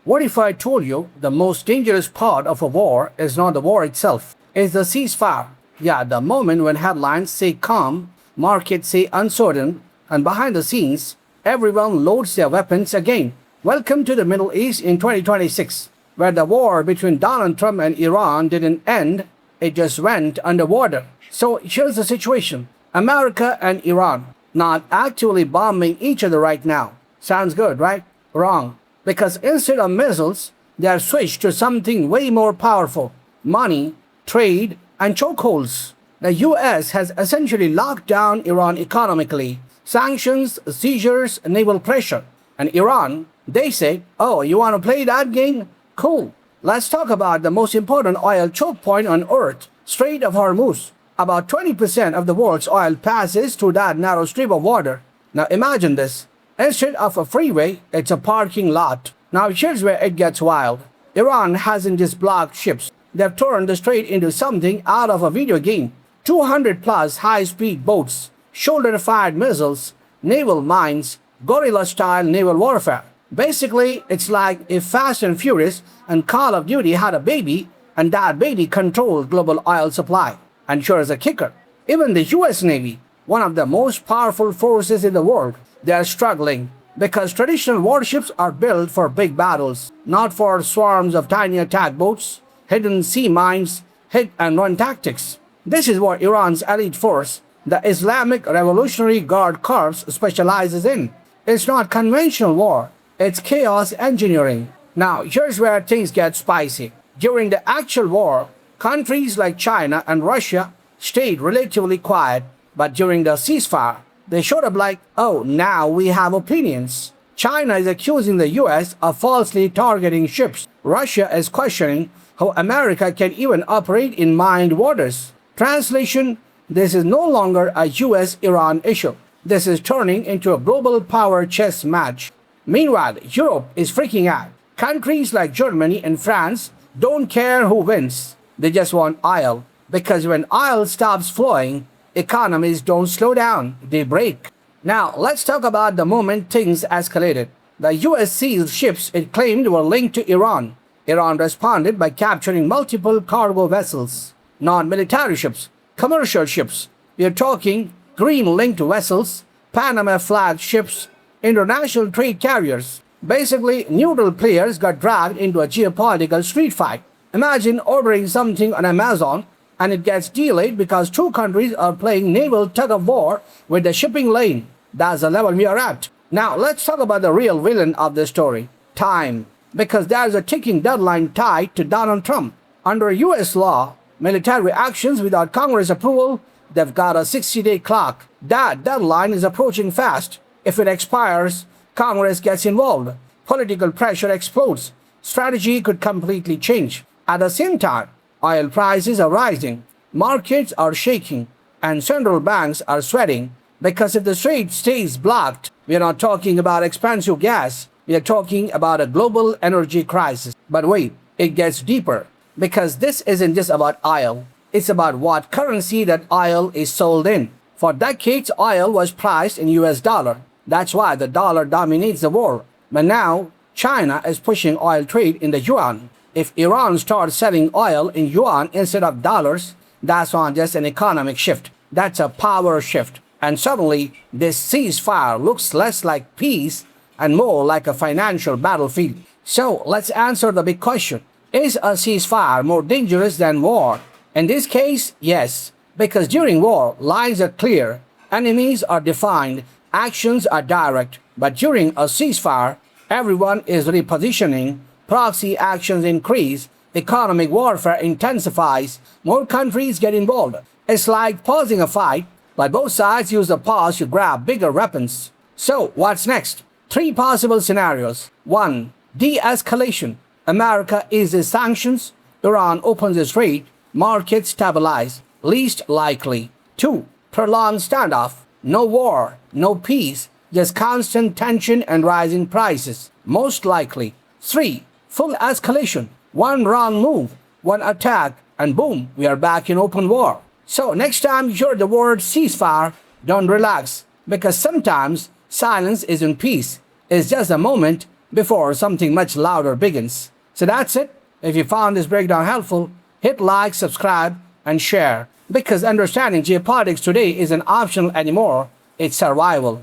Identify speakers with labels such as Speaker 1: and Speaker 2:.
Speaker 1: What if I told you the most dangerous part of a war is not the war itself, it's the ceasefire? Yeah, the moment when headlines say calm, markets say uncertain, and behind the scenes, everyone loads their weapons again. Welcome to the Middle East in 2026, where the war between Donald Trump and Iran didn't end, it just went underwater. So here's the situation. America and Iran not actually bombing each other right now. Sounds good, right? Wrong. Because instead of missiles, they are switched to something way more powerful: money, trade, and chokeholds. The US has essentially locked down Iran economically. Sanctions, seizures, naval pressure. And Iran, they say, oh, you want to play that game? Cool. Let's talk about the most important oil choke point on earth, Strait of Hormuz. About 20% of the world's oil passes through that narrow strip of water. Now imagine this. Instead of a freeway, it's a parking lot. Now here's where it gets wild. Iran hasn't just blocked ships. They've turned the strait into something out of a video game. 200 plus high-speed boats, shoulder-fired missiles, naval mines, guerrilla-style naval warfare. Basically, it's like if Fast and Furious and Call of Duty had a baby and that baby controlled global oil supply. And sure as a kicker, even the US Navy, one of the most powerful forces in the world, they are struggling because traditional warships are built for big battles, not for swarms of tiny attack boats, hidden sea mines, hit and run tactics. This is what Iran's elite force, the Islamic Revolutionary Guard Corps, specializes in. It's not conventional war, it's chaos engineering. Now, here's where things get spicy. During the actual war, countries like China and Russia stayed relatively quiet, but during the ceasefire, they showed up like, oh, now we have opinions. China is accusing the US of falsely targeting ships. Russia is questioning how America can even operate in mined waters. Translation: this is no longer a US-Iran issue. This is turning into a global power chess match. Meanwhile, Europe is freaking out. Countries like Germany and France don't care who wins. They just want oil. Because when oil stops flowing, economies don't slow down, they break. Now, let's talk about the moment things escalated. The US seized ships it claimed were linked to Iran. Iran responded by capturing multiple cargo vessels, not military ships, commercial ships. We are talking green-linked vessels, Panama-flagged ships, international trade carriers. Basically, neutral players got dragged into a geopolitical street fight. Imagine ordering something on Amazon and it gets delayed because two countries are playing naval tug-of-war with the shipping lane. That's the level we are at. Now, let's talk about the real villain of the story: time. Because there's a ticking deadline tied to Donald Trump. Under US law, military actions without Congress approval, they've got a 60-day clock. That deadline is approaching fast. If it expires, Congress gets involved. Political pressure explodes. Strategy could completely change. At the same time, oil prices are rising, markets are shaking, and central banks are sweating. Because if the strait stays blocked, we are not talking about expensive gas, we are talking about a global energy crisis. But wait, it gets deeper. Because this isn't just about oil, it's about what currency that oil is sold in. For decades, oil was priced in US dollar. That's why the dollar dominates the war. But now, China is pushing oil trade in the yuan. If Iran starts selling oil in yuan instead of dollars, that's not just an economic shift, that's a power shift. And suddenly, this ceasefire looks less like peace and more like a financial battlefield. So let's answer the big question. Is a ceasefire more dangerous than war? In this case, yes. Because during war, lines are clear, enemies are defined, actions are direct. But during a ceasefire, everyone is repositioning, proxy actions increase, economic warfare intensifies, more countries get involved. It's like pausing a fight, but both sides use the pause to grab bigger weapons. So, what's next? 3 possible scenarios. 1. De-escalation. America eases sanctions, Iran opens its strait, markets stabilize. Least likely. 2. Prolonged standoff. No war, no peace, just constant tension and rising prices. Most likely. 3. Full escalation. One wrong move, one attack, and boom, we are back in open war. So next time you hear the word ceasefire, don't relax, because sometimes silence isn't peace. It's just a moment before something much louder begins. So that's it. If you found this breakdown helpful, hit like, subscribe, and share. Because understanding geopolitics today isn't optional anymore, it's survival.